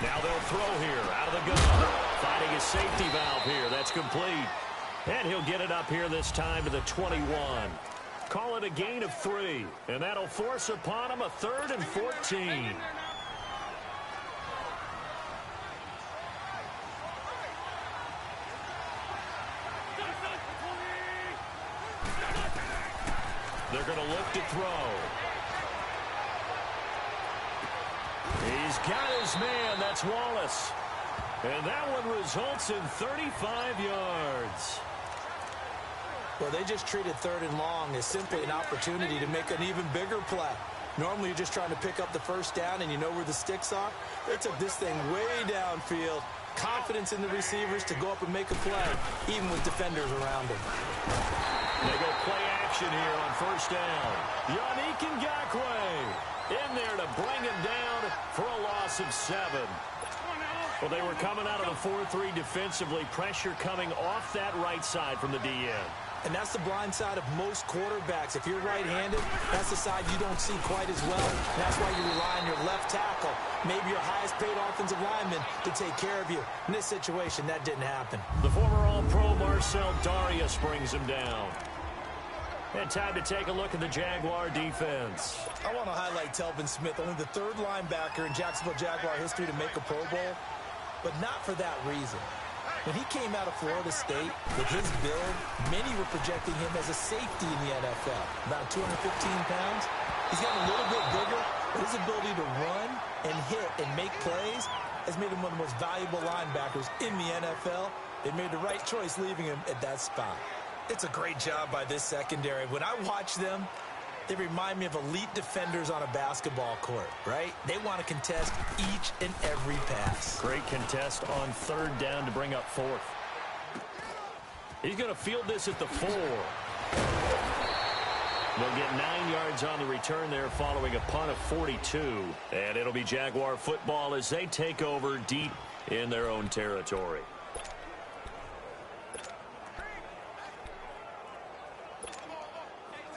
Now they'll throw here out of the gun. Finding a safety valve here. That's complete. And he'll get it up here this time to the 21. Call it a gain of 3. And that'll force upon him a 3rd and 14. They're going to look to throw. He's got his man. That's Wallace. And that one results in 35 yards. Well, they just treated 3rd and long as simply an opportunity to make an even bigger play. Normally, you're just trying to pick up the first down and you know where the sticks are. They took this thing way downfield. Confidence in the receivers to go up and make a play, even with defenders around them. They go play action here on first down. Yannick Ngakoue in there to bring him down for a loss of 7. Well, they were coming out of the 4-3 defensively. Pressure coming off that right side from the DN. And that's the blind side of most quarterbacks. If you're right-handed, that's the side you don't see quite as well. And that's why you rely on your left tackle, maybe your highest-paid offensive lineman, to take care of you. In this situation, that didn't happen. The former All-Pro Marcel Darius brings him down. And time to take a look at the Jaguar defense. I want to highlight Telvin Smith, only the 3rd linebacker in Jacksonville Jaguar history to make a Pro Bowl, but not for that reason. When he came out of Florida State with his build, many were projecting him as a safety in the NFL. About 215 pounds. He's gotten a little bit bigger, but his ability to run and hit and make plays has made him one of the most valuable linebackers in the NFL. They made the right choice leaving him at that spot. It's a great job by this secondary. When I watch them, they remind me of elite defenders on a basketball court, right? They want to contest each and every pass. Great contest on 3rd down to bring up 4th. He's going to field this at the 4. They'll get 9 yards on the return there following a punt of 42. And it'll be Jaguar football as they take over deep in their own territory.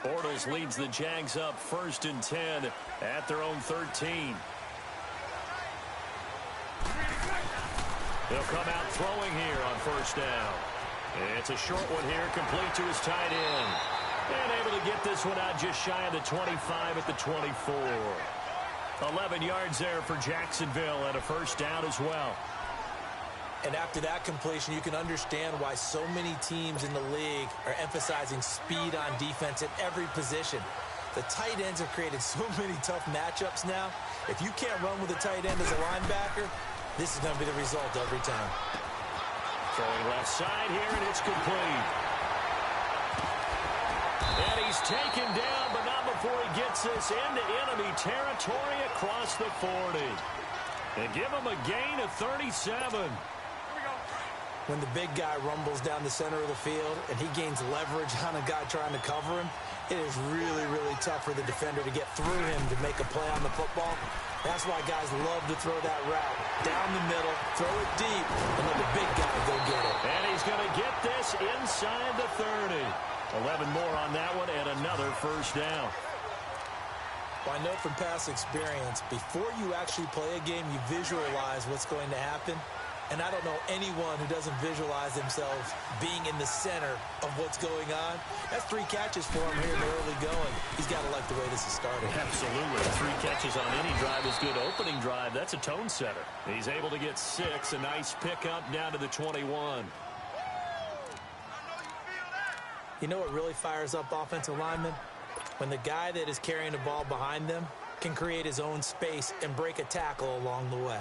Bortles leads the Jags up 1st and 10 at their own 13. They'll come out throwing here on 1st down. It's a short one here, complete to his tight end. And able to get this one out just shy of the 25 at the 24. 11 yards there for Jacksonville and a 1st down as well. And after that completion, you can understand why so many teams in the league are emphasizing speed on defense at every position. The tight ends have created so many tough matchups now. If you can't run with a tight end as a linebacker, this is going to be the result every time. Throwing left side here, and it's complete. And he's taken down, but not before he gets this into enemy territory across the 40. And give him a gain of 37. When the big guy rumbles down the center of the field and he gains leverage on a guy trying to cover him, it is really, really tough for the defender to get through him to make a play on the football. That's why guys love to throw that route. Down the middle, throw it deep, and let the big guy go get it. And he's going to get this inside the 30. 11 more on that one and another 1st down. Well, I know from past experience, before you actually play a game, you visualize what's going to happen. And I don't know anyone who doesn't visualize themselves being in the center of what's going on. That's 3 catches for him here in the early going. He's got to like the way this is starting. Absolutely. 3 catches on any drive is good. Opening drive, that's a tone setter. He's able to get 6. A nice pickup down to the 21. You know what really fires up offensive linemen? When the guy that is carrying the ball behind them can create his own space and break a tackle along the way.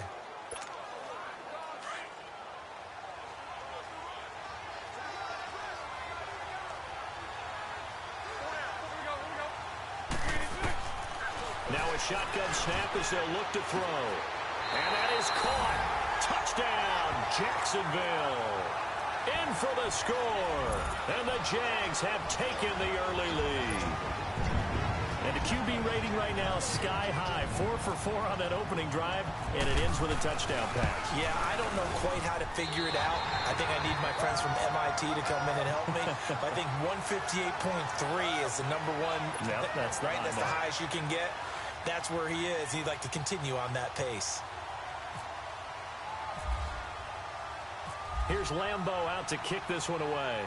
Now a shotgun snap as they'll look to throw. And that is caught. Touchdown, Jacksonville. In for the score. And the Jags have taken the early lead. And the QB rating right now, sky high. 4 for 4 on that opening drive, and it ends with a touchdown pass. Yeah, I don't know quite how to figure it out. I think I need my friends from MIT to come in and help me. I think 158.3 is the number one. Yep, that's right. That's the highest you can get. That's where he is. He'd like to continue on that pace. Here's Lambeau out to kick this one away.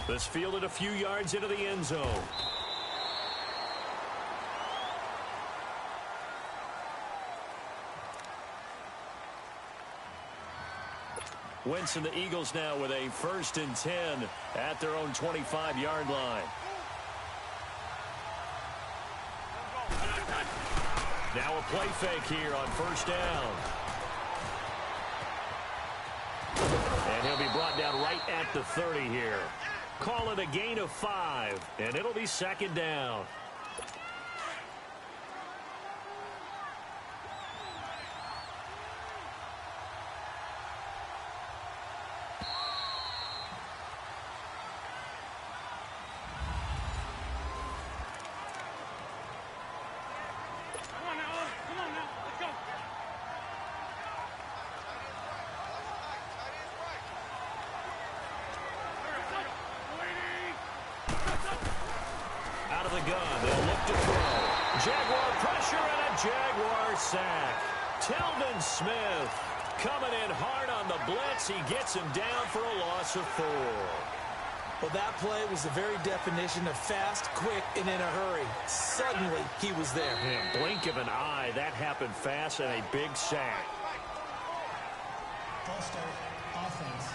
This fielded a few yards into the end zone. Wentz and the Eagles now with a 1st and 10 at their own 25-yard line. Now a play fake here on 1st down. And he'll be brought down right at the 30 here. Call it a gain of 5, and it'll be 2nd down. Jaguar pressure and a Jaguar sack. Telvin Smith coming in hard on the blitz. He gets him down for a loss of 4. Well, that play was the very definition of fast, quick, and in a hurry. Suddenly, he was there. And blink of an eye, that happened fast and a big sack. False start, offense.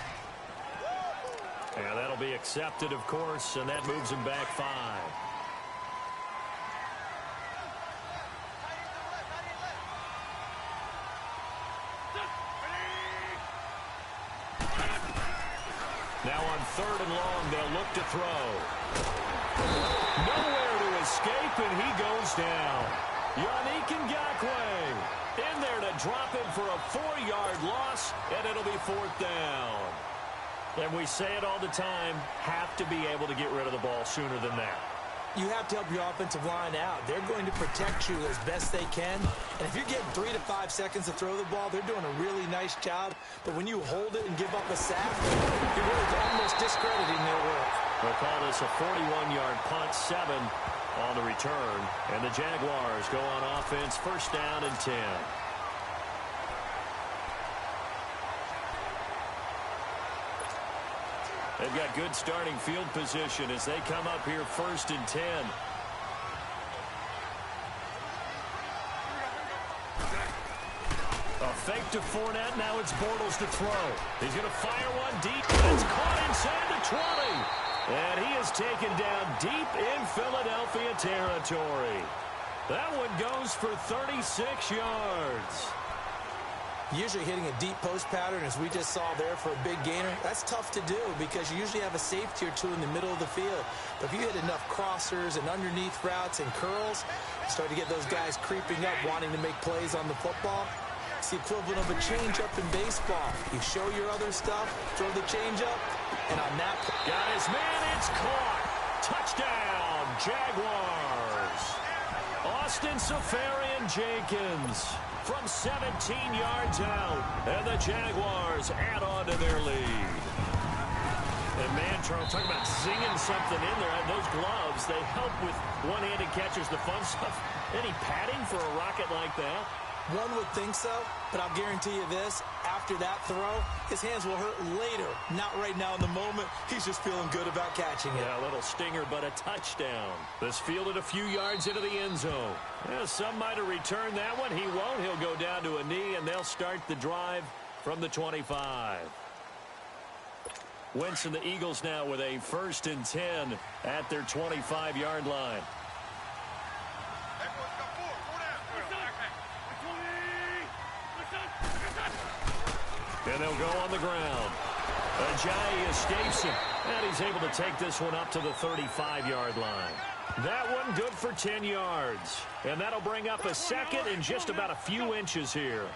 Yeah, that'll be accepted, of course, and that moves him back 5. Now on 3rd and long, they'll look to throw. Nowhere to escape, and he goes down. Yannick Ngakoue in there to drop him for a 4-yard loss, and it'll be 4th down. And we say it all the time, have to be able to get rid of the ball sooner than that. You have to help your offensive line out. They're going to protect you as best they can. And if you're getting 3 to 5 seconds to throw the ball, they're doing a really nice job. But when you hold it and give up a sack, you're really almost discrediting their work. They'll call this a 41-yard punt, 7 on the return. And the Jaguars go on offense, 1st down and 10. They've got good starting field position as they come up here 1st and 10. A fake to Fournette. Now it's Bortles to throw. He's going to fire one deep. It's caught inside the 20. And he is taken down deep in Philadelphia territory. That one goes for 36 yards. Usually hitting a deep post pattern, as we just saw there, for a big gainer, that's tough to do because you usually have a safety or two in the middle of the field. But if you hit enough crossers and underneath routes and curls, you start to get those guys creeping up, wanting to make plays on the football. It's the equivalent of a changeup in baseball. You show your other stuff, throw the changeup, and on that... Got his man, it's caught. Touchdown, Jaguars. Austin Seferian-Jenkins from 17 yards out, and the Jaguars add on to their lead. And man, Charles, talking about zinging something in there. Those gloves, they help with one-handed catches, the fun stuff. Any padding for a rocket like that? One would think so, but I'll guarantee you this, after that throw, his hands will hurt later, not right now in the moment. He's just feeling good about catching it. Yeah, a little stinger, but a touchdown. This fielded a few yards into the end zone. Yeah, some might have returned that one. He won't. He'll go down to a knee, and they'll start the drive from the 25. Wentz and the Eagles now with a 1st and 10 at their 25-yard line. And they'll go on the ground. Ajayi escapes him, and he's able to take this one up to the 35-yard line. That one good for 10 yards. And that'll bring up a 2nd and just about a few inches here.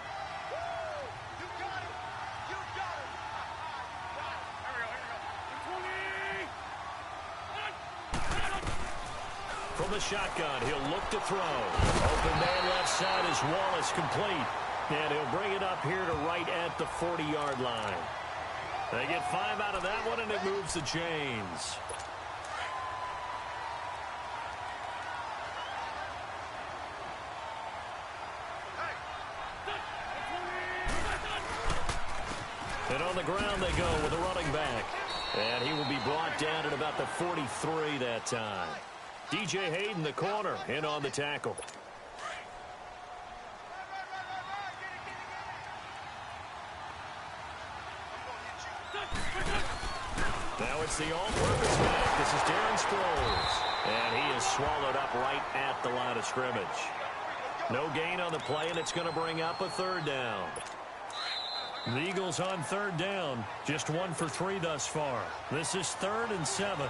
From the shotgun, he'll look to throw. Open man left side is Wallace, complete. And he'll bring it up here to right at the 40-yard line. They get 5 out of that one, and it moves the chains. On the ground they go with a running back. And he will be brought down at about the 43 that time. DJ Hayden, the corner, in on the tackle. Now it's the all-purpose back. This is Darren Sproles. And he is swallowed up right at the line of scrimmage. No gain on the play, and it's going to bring up a third down. The Eagles on third down. Just 1 for 3 thus far. This is 3rd and 7.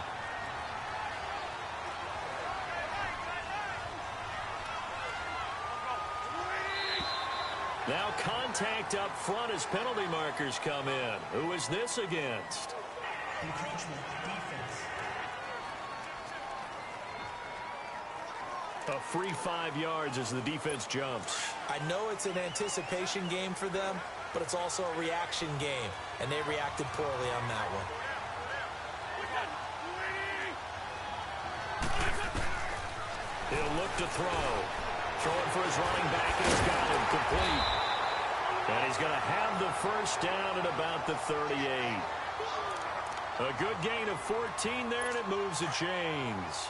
Now contact up front as penalty markers come in. Who is this against? Encroachment defense. A free 5 yards as the defense jumps. I know it's an anticipation game for them, but it's also a reaction game, and they reacted poorly on that one. He'll look to throw. Throwing for his running back, and he's got him complete. And he's going to have the first down at about the 38. A good gain of 14 there, and it moves the chains.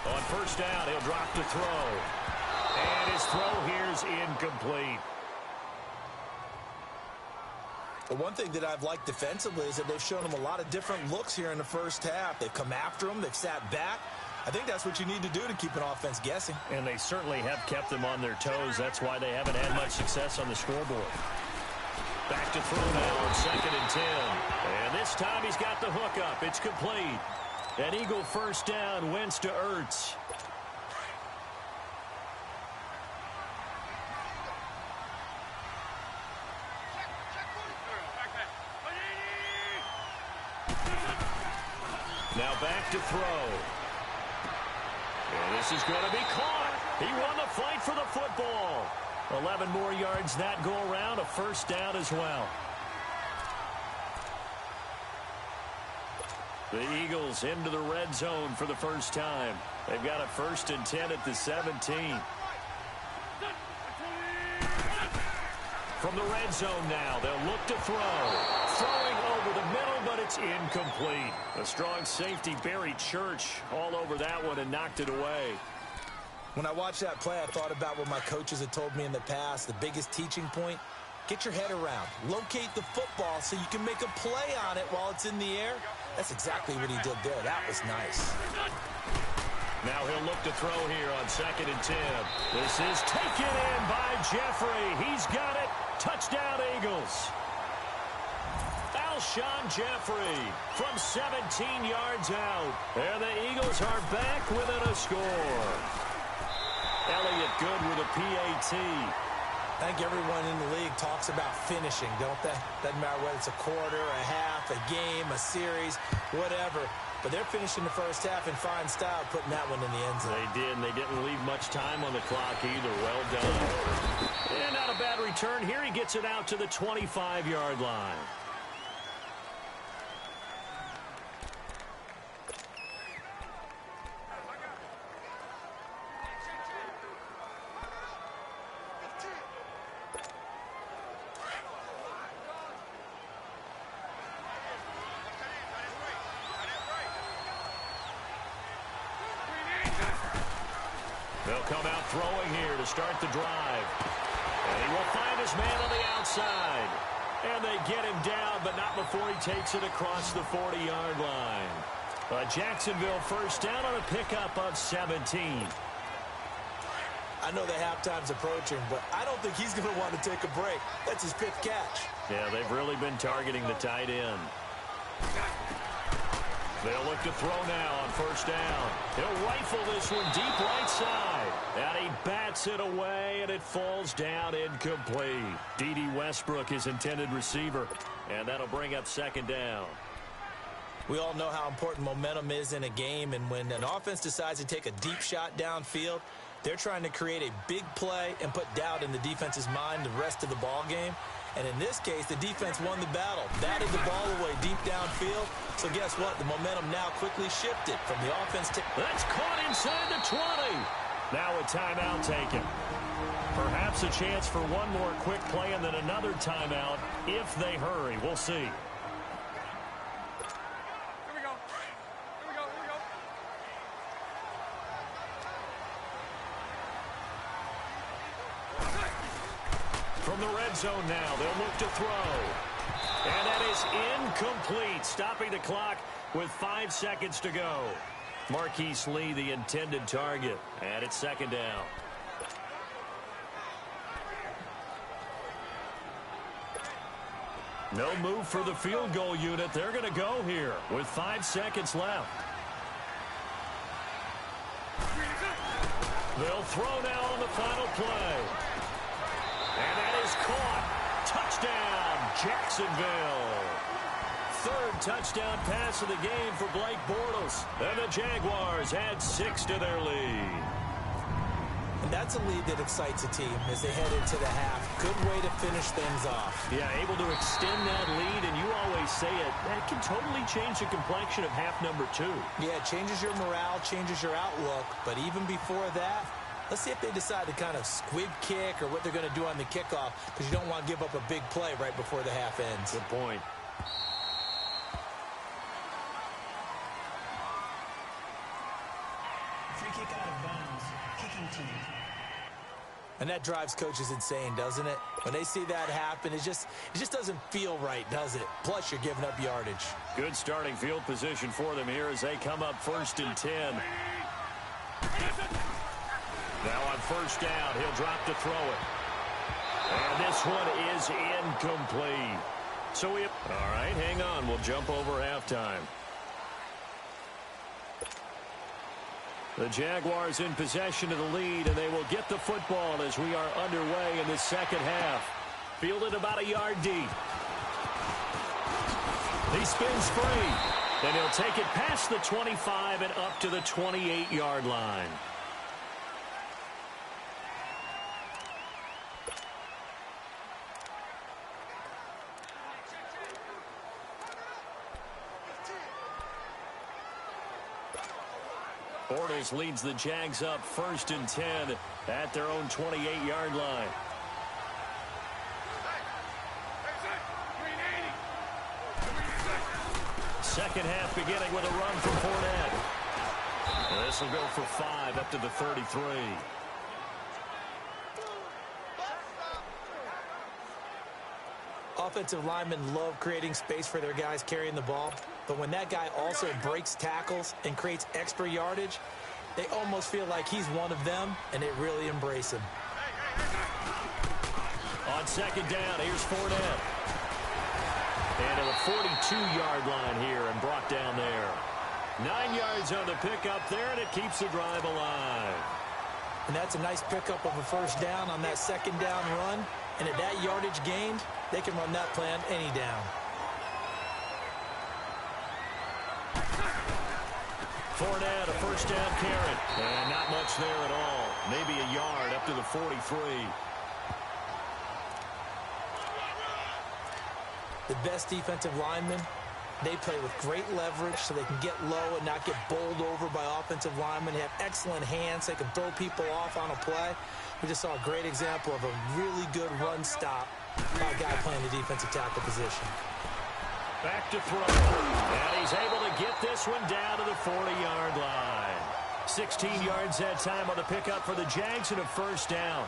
On first down, he'll drop to throw. And his throw here is incomplete. The one thing that I've liked defensively is that they've shown him a lot of different looks here in the first half. They've come after him. They've sat back. I think that's what you need to do to keep an offense guessing. And they certainly have kept them on their toes. That's why they haven't had much success on the scoreboard. Back to throw now on 2nd and 10. And this time he's got the hook up. It's complete. An Eagle first down, Wentz to Ertz. Now back to throw. And this is going to be caught. He won the fight for the football. 11 more yards that go around, a first down as well. The Eagles into the red zone for the first time. They've got a 1st and 10 at the 17. From the red zone now, they'll look to throw. Throwing over the middle, but it's incomplete. A strong safety, Barry Church, all over that one and knocked it away. When I watched that play, I thought about what my coaches had told me in the past. The biggest teaching point, get your head around. Locate the football so you can make a play on it while it's in the air. That's exactly what he did there. That was nice. Now he'll look to throw here on 2nd and 10. This is taken in by Jeffrey. He's got it. Touchdown, Eagles. Alshon Jeffrey from 17 yards out. And the Eagles are back within a score. Elliott good with a PAT. I think everyone in the league talks about finishing, don't they? Doesn't matter whether it's a quarter, a half, a game, a series, whatever. But they're finishing the first half in fine style, putting that one in the end zone. They did, and they didn't leave much time on the clock either. Well done. And not a bad return. Here he gets it out to the 25-yard line. They'll come out throwing here to start the drive. And he will find his man on the outside. And they get him down, but not before he takes it across the 40-yard line. Jacksonville first down on a pickup of 17. I know the halftime's approaching, but I don't think he's going to want to take a break. That's his 5th catch. Yeah, they've really been targeting the tight end. They'll look to throw now on first down. He'll rifle this one deep right side. And he bats it away, and it falls down incomplete. D.D. Westbrook, his intended receiver. And that'll bring up 2nd down. We all know how important momentum is in a game, and when an offense decides to take a deep shot downfield, They're trying to create a big play and put doubt in the defense's mind the rest of the ball game. And in this case, the defense won the battle, batted the ball away deep downfield. So guess what? The momentum now quickly shifted from the offense to... That's caught inside the 20. Now a timeout taken. Perhaps a chance for one more quick play and then another timeout if they hurry. We'll see. From the red zone now, they'll look to throw. And that is incomplete, stopping the clock with 5 seconds to go. Marquise Lee, the intended target, and it's second down. No move for the field goal unit. They're going to go here with 5 seconds left. They'll throw now on the final play. And that is caught. Touchdown, Jacksonville. Third touchdown pass of the game for Blake Bortles. And the Jaguars add 6 to their lead. And that's a lead that excites a team as they head into the half. Good way to finish things off. Yeah, able to extend that lead, and you always say it, that can totally change the complexion of half number 2. Yeah, it changes your morale, changes your outlook. But even before that, let's see if they decide to kind of squib kick or what they're going to do on the kickoff, because you don't want to give up a big play right before the half ends. Good point. Free kick out of bounds. Kicking team. And that drives coaches insane, doesn't it? When they see that happen, it just doesn't feel right, does it? Plus, you're giving up yardage. Good starting field position for them here as they come up 1st and 10. Now on first down, he'll drop to throw it. And this one is incomplete. So we... All right, hang on. We'll jump over halftime. The Jaguars in possession of the lead, and they will get the football as we are underway in the second half. Fielded about a yard deep. He spins free, and he'll take it past the 25 and up to the 28-yard line. Bortles leads the Jags up 1st and 10 at their own 28-yard line. Second half beginning with a run from Fournette. This will go for 5 up to the 33. Offensive linemen love creating space for their guys carrying the ball, but when that guy also breaks tackles and creates extra yardage, they almost feel like he's one of them, and they really embrace him. On second down, here's Fournette. And to the 42-yard line here and brought down there. 9 yards on the pickup there, and it keeps the drive alive. And that's a nice pickup of a first down on that second down run. And at that yardage gained, they can run that play on any down. Fournette, a first down carry. And not much there at all. Maybe a yard up to the 43. The best defensive linemen, they play with great leverage so they can get low and not get bowled over by offensive linemen. They have excellent hands. They can throw people off on a play. We just saw a great example of a really good run stop by a guy playing the defensive tackle position. Back to throw. And he's able to get this one down to the 40-yard line. 16 yards that time on the pickup for the Jags and a first down.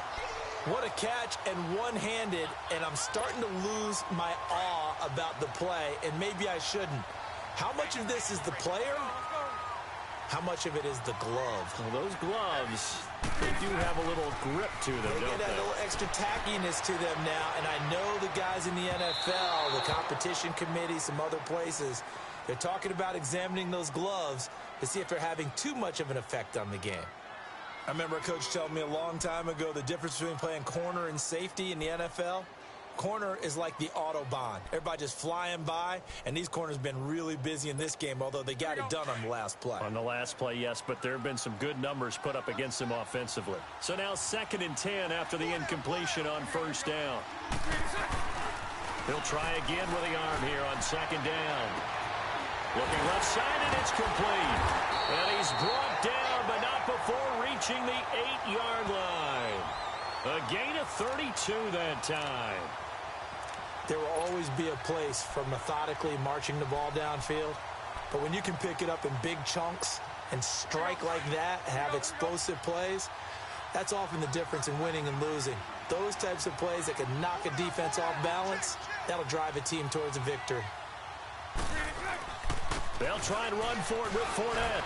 What a catch, and one-handed, and I'm starting to lose my awe about the play, and maybe I shouldn't. How much of this is the player? How much of it is the glove? Well, those gloves, they do have a little grip to them, They don't get that little extra tackiness to them now, and I know the guys in the NFL, the competition committee, some other places, they're talking about examining those gloves to see if they're having too much of an effect on the game. I remember a coach telling me a long time ago the difference between playing corner and safety in the NFL, Corner is like the Autobahn. Everybody just flying by, and these corners been really busy in this game, although they got it done on the last play. On the last play, yes, but there have been some good numbers put up against them offensively. So now 2nd and 10 after the incompletion on 1st down. He'll try again with the arm here on 2nd down. Looking left side, and it's complete. And he's brought down, but not before reaching the 8-yard line. A gain of 32 that time. There will always be a place for methodically marching the ball downfield. But when you can pick it up in big chunks and strike like that, have explosive plays, that's often the difference in winning and losing. Those types of plays that can knock a defense off balance, that'll drive a team towards a victory. They'll try and run for it with Fournette.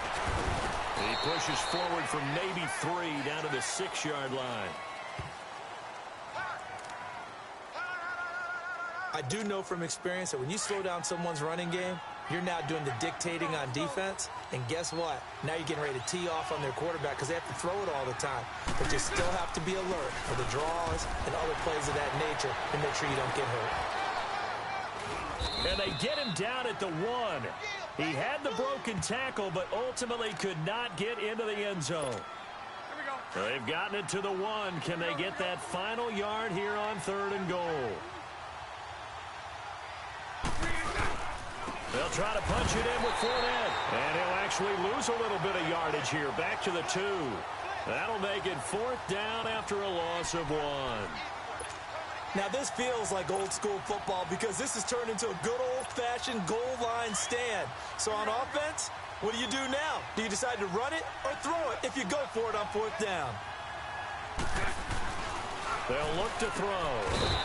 He pushes forward from maybe 3 down to the 6-yard line. I do know from experience that when you slow down someone's running game, you're now doing the dictating on defense. And guess what? Now you're getting ready to tee off on their quarterback because they have to throw it all the time. But you still have to be alert for the draws and other plays of that nature and make sure you don't get hurt. And they get him down at the 1. He had the broken tackle, but ultimately could not get into the end zone. They've gotten it to the 1. Can they get that final yard here on 3rd and goal? They'll try to punch it in with Fournette. And he'll actually lose a little bit of yardage here. Back to the 2. That'll make it 4th down after a loss of 1. Now, this feels like old-school football because this has turned into a good old-fashioned goal line stand. So on offense, what do you do now? Do you decide to run it or throw it if you go for it on 4th down? They'll look to throw.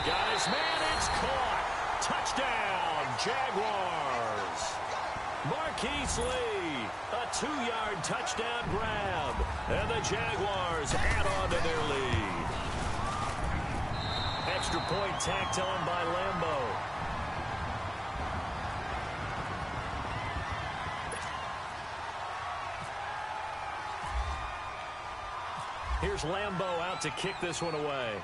Got his man. It's caught. Touchdown, Jaguars. Marquise Lee, a 2-yard touchdown grab. And the Jaguars add on to their lead. Extra point tacked on by Lambeau. Here's Lambeau out to kick this one away.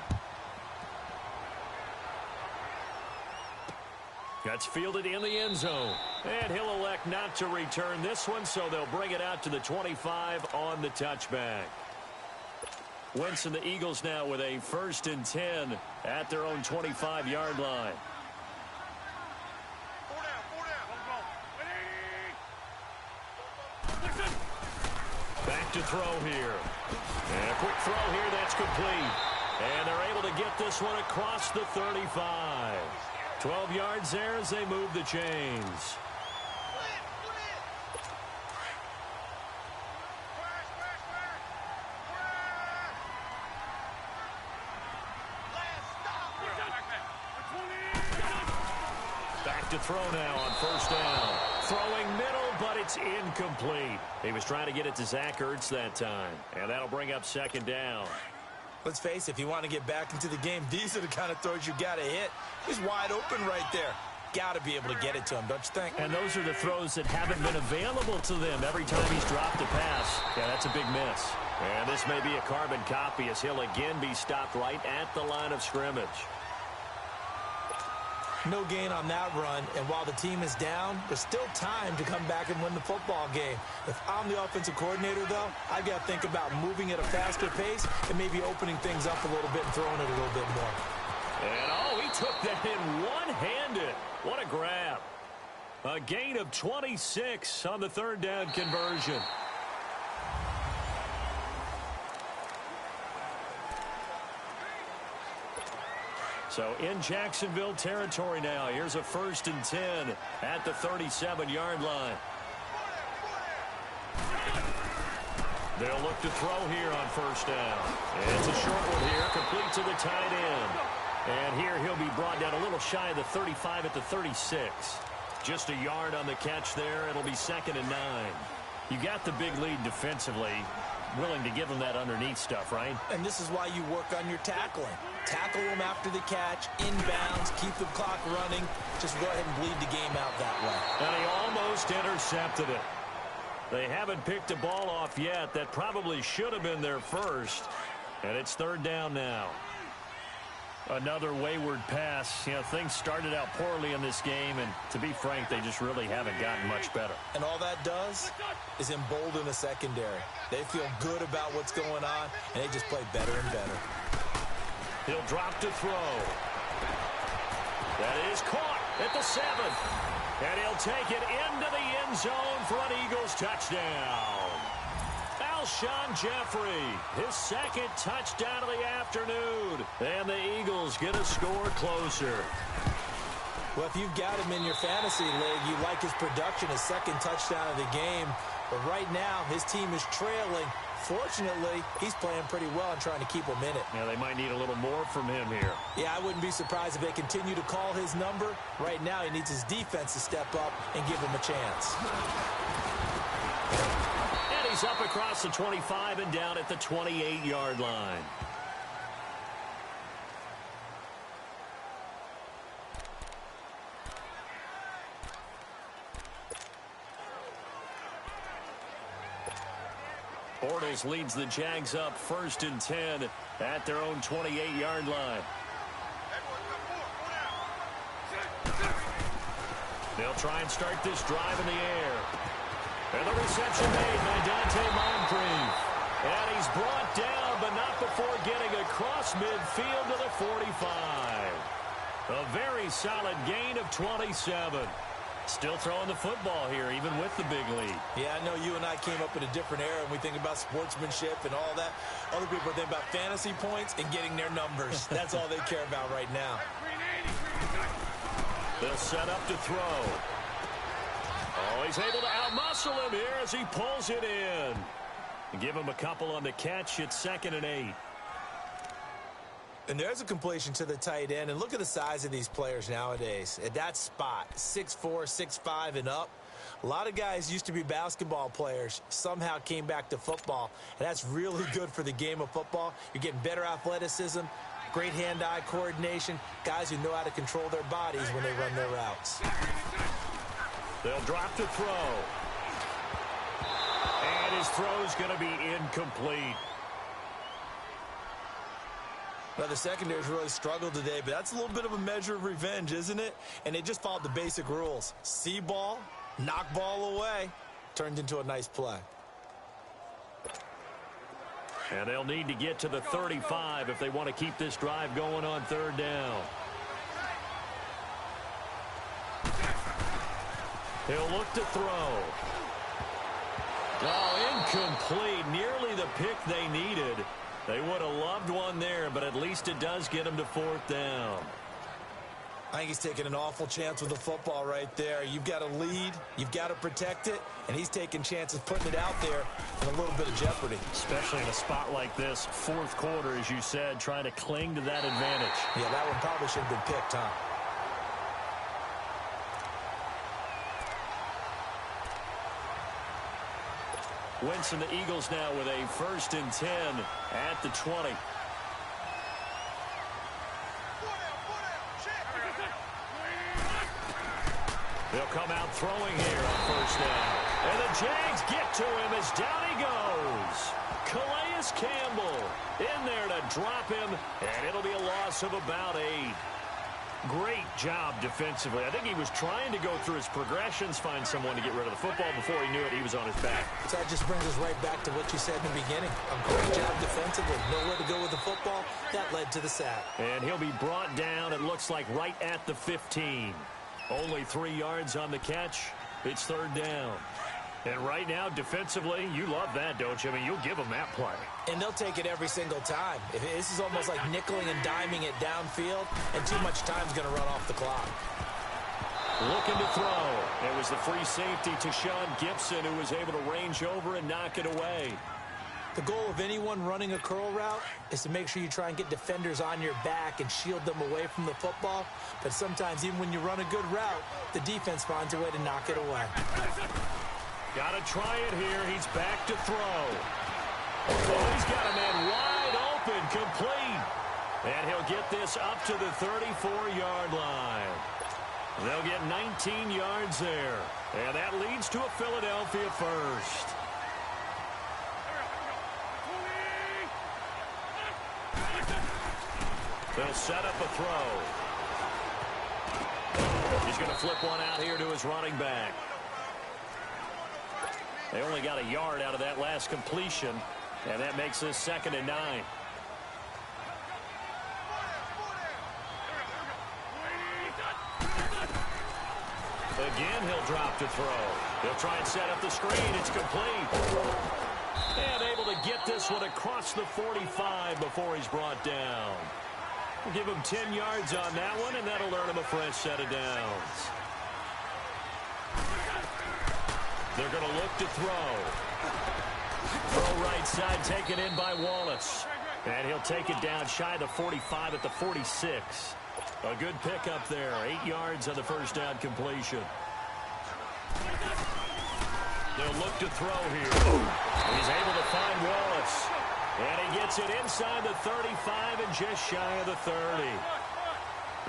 That's fielded in the end zone. And he'll elect not to return this one, so they'll bring it out to the 25 on the touchback. Wentz and the Eagles now with a 1st and 10 at their own 25-yard line. Back to throw here. And a quick throw here, that's complete. And they're able to get this one across the 35. 12 yards there as they move the chains. Back to throw now on 1st down. Throwing middle, but it's incomplete. He was trying to get it to Zach Ertz that time. And that'll bring up 2nd down. Let's face it, if you want to get back into the game, these are the kind of throws you got to hit. He's wide open right there. Got to be able to get it to him, don't you think? And those are the throws that haven't been available to them every time he's dropped a pass. Yeah, that's a big miss. And this may be a carbon copy as he'll again be stopped right at the line of scrimmage. No gain on that run, and while the team is down, there's still time to come back and win the football game. If I'm the offensive coordinator, though, I've got to think about moving at a faster pace and maybe opening things up a little bit and throwing it a little bit more. And, he took that in one-handed. What a grab. A gain of 26 on the 3rd down conversion. So in Jacksonville territory now. Here's a 1st and 10 at the 37-yard line. They'll look to throw here on 1st down. It's a short one here, complete to the tight end. And here he'll be brought down a little shy of the 35 at the 36. Just a yard on the catch there. It'll be 2nd and 9. You got the big lead defensively. Willing to give them that underneath stuff, right? And this is why you work on your tackling. Tackle them after the catch, inbounds, keep the clock running. Just go ahead and bleed the game out that way. And he almost intercepted it. They haven't picked a ball off yet. That probably should have been their first. And it's 3rd down now. Another wayward pass. You know, things started out poorly in this game, and to be frank, they just really haven't gotten much better. And all that does is embolden the secondary. They feel good about what's going on, and they just play better and better. He'll drop to throw. That is caught at the 7. And he'll take it into the end zone for an Eagles touchdown. Alshon Jeffrey, his second touchdown of the afternoon. And the Eagles get a score closer. Well, if you've got him in your fantasy league, you like his production, his second touchdown of the game. But right now, his team is trailing. Fortunately, he's playing pretty well and trying to keep him in it. Yeah, they might need a little more from him here. Yeah, I wouldn't be surprised if they continue to call his number. Right now, he needs his defense to step up and give him a chance. And he's up across the 25 and down at the 28-yard line. Bortles leads the Jags up 1st and 10 at their own 28-yard line. They'll try and start this drive in the air. And the reception made by Dante Moncrief. And he's brought down, but not before getting across midfield to the 45. A very solid gain of 27. Still throwing the football here, even with the big lead. Yeah, I know you and I came up in a different era, and we think about sportsmanship and all that. Other people think about fantasy points and getting their numbers. That's all they care about right now. They'll set up to throw. Oh, he's able to outmuscle him here as he pulls it in. Give him a couple on the catch. It's 2nd and 8. And there's a completion to the tight end. And look at the size of these players nowadays. At that spot, 6'4", 6'5", and up. A lot of guys used to be basketball players, somehow came back to football. And that's really good for the game of football. You're getting better athleticism, great hand-eye coordination, guys who know how to control their bodies when they run their routes. They'll drop to throw. And his throw's going to be incomplete. Now, the secondary's really struggled today, but that's a little bit of a measure of revenge, isn't it? And they just followed the basic rules. See ball, knock ball away, turned into a nice play. And they'll need to get to the 35 if they want to keep this drive going on 3rd down. He'll look to throw. Oh, incomplete. Nearly the pick they needed. They would have loved one there, but at least it does get them to 4th down. I think he's taking an awful chance with the football right there. You've got to lead, you've got to protect it, and he's taking chances putting it out there in a little bit of jeopardy. Especially in a spot like this, 4th quarter, as you said, trying to cling to that advantage. Yeah, that one probably should have been picked, huh? Wentz and the Eagles now with a 1st and 10 at the 20. They'll come out throwing here on 1st down. And the Jags get to him as down he goes. Calais Campbell in there to drop him, and it'll be a loss of about 8. Great job defensively. I think he was trying to go through his progressions, find someone to get rid of the football. Before he knew it, he was on his back. So that just brings us right back to what you said in the beginning. A great job defensively. Nowhere to go with the football. That led to the sack. And he'll be brought down, it looks like, right at the 15. Only 3 yards on the catch. It's 3rd down. And right now, defensively, you love that, don't you? I mean, you'll give them that play. And they'll take it every single time. This is almost like nickeling and diming it downfield, and too much time's going to run off the clock. Looking to throw. It was the free safety to Sean Gibson who was able to range over and knock it away. The goal of anyone running a curl route is to make sure you try and get defenders on your back and shield them away from the football. But sometimes, even when you run a good route, the defense finds a way to knock it away. Got to try it here. He's back to throw. Oh, he's got a man wide open, complete. And he'll get this up to the 34-yard line. They'll get 19 yards there. And that leads to a Philadelphia first. They'll set up a throw. He's going to flip one out here to his running back. They only got a yard out of that last completion, and that makes this 2nd and 9. Again, he'll drop to throw. He'll try and set up the screen. It's complete. And able to get this one across the 45 before he's brought down. We'll give him 10 yards on that one, and that'll earn him a fresh set of downs. They're going to look to throw. Throw right side taken in by Wallace. And he'll take it down shy of the 45 at the 46. A good pickup there. 8 yards on the first down completion. They'll look to throw here. He's able to find Wallace. And he gets it inside the 35 and just shy of the 30.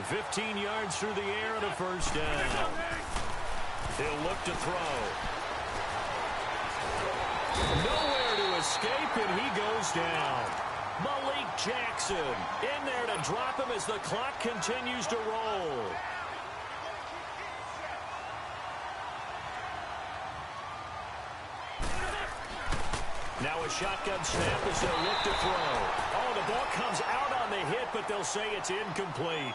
15 yards through the air and a first down. He'll look to throw. Nowhere to escape, and he goes down. Malik Jackson in there to drop him as the clock continues to roll. Now a shotgun snap as they'll look to throw. Oh, the ball comes out on the hit, but they'll say it's incomplete.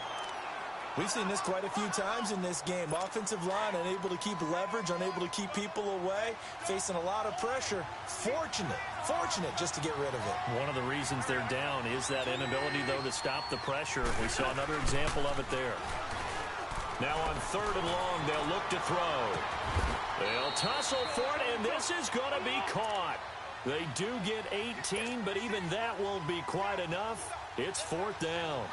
We've seen this quite a few times in this game. Offensive line unable to keep leverage, unable to keep people away, facing a lot of pressure. Fortunate just to get rid of it. One of the reasons they're down is that inability, though, to stop the pressure. We saw another example of it there. Now on 3rd and long, they'll look to throw. They'll tussle for it, and this is going to be caught. They do get 18, but even that won't be quite enough. It's 4th down.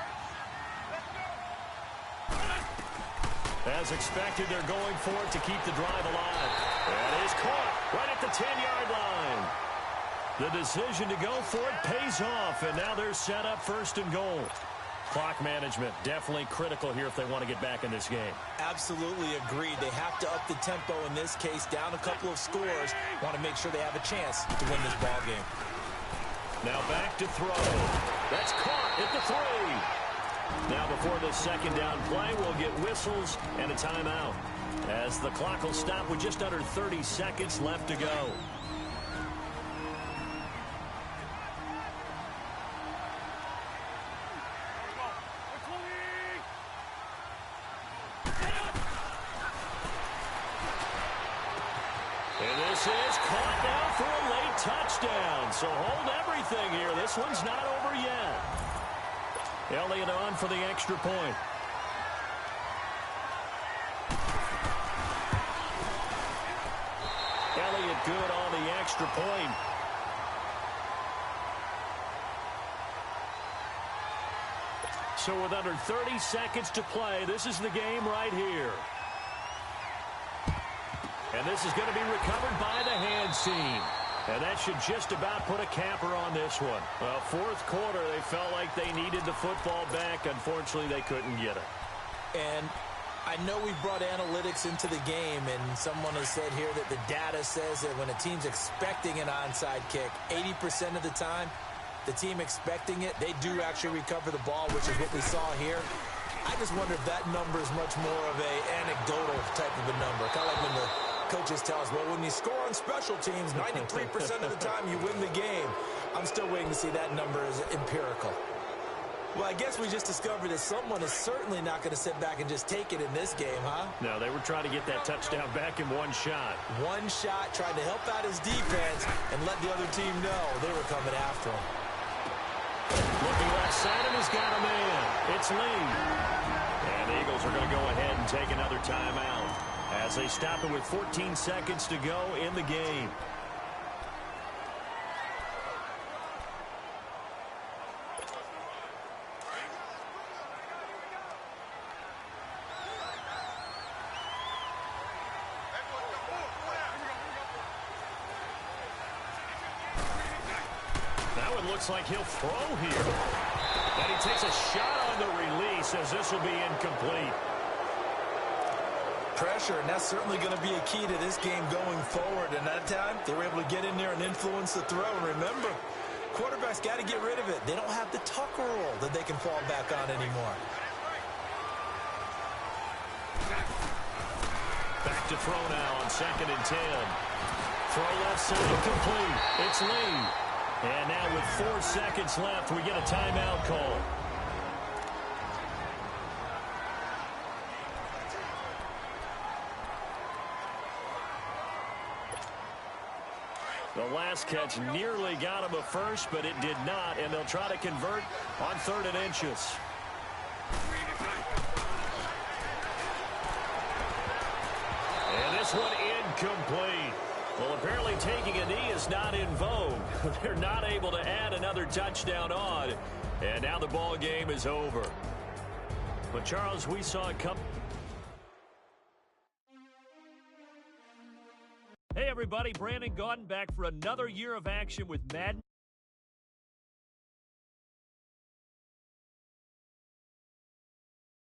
As expected, they're going for it to keep the drive alive. That is caught right at the 10-yard line. The decision to go for it pays off, and now they're set up 1st and goal. Clock management definitely critical here if they want to get back in this game. Absolutely agreed. They have to up the tempo in this case, down a couple of scores. Want to make sure they have a chance to win this ball game. Now back to throw. That's caught at the 3. Now before this 2nd down play, we'll get whistles and a timeout, as the clock will stop with just under 30 seconds left to go. And this is caught now for a late touchdown. So hold everything here. This one's not over yet. Elliott on for the extra point. Elliott good on the extra point. So with under 30 seconds to play, this is the game right here. And this is going to be recovered by the hands team. And that should just about put a capper on this one. Well, 4th quarter, they felt like they needed the football back. Unfortunately, they couldn't get it. And I know we brought analytics into the game, and someone has said here that the data says that when a team's expecting an onside kick, 80% of the time, the team expecting it, they do actually recover the ball, which is what we saw here. I just wonder if that number is much more of a anecdotal type of a number. Kind of like when the coaches tell us, well, when you score on special teams, 93% of the time you win the game. I'm still waiting to see that number as empirical. Well, I guess we just discovered that someone is certainly not going to sit back and just take it in this game, huh? No, they were trying to get that touchdown back in one shot. One shot, trying to help out his defense and let the other team know they were coming after him. Looking left side, and he's got a man. It's Lee. And the Eagles are going to go ahead and take another timeout as they stop it with 14 seconds to go in the game. Now it looks like he'll throw here. And he takes a shot on the release as this will be incomplete. Pressure, and that's certainly going to be a key to this game going forward. And that time, they were able to get in there and influence the throw. And remember, Quarterback's got to get rid of it. They don't have the Tucker rule that they can fall back on anymore. Back to throw now on 2nd and 10. Throw left side complete. It's Lee. And now with 4 seconds left, we get a timeout call. The last catch nearly got him a first, but it did not, and they'll try to convert on 3rd and inches. And this one incomplete. Well, apparently taking a knee is not in vogue. They're not able to add another touchdown on, and now the ball game is over. But, Charles, we saw it come. Hey, everybody, Brandon Gaudin back for another year of action with Madden.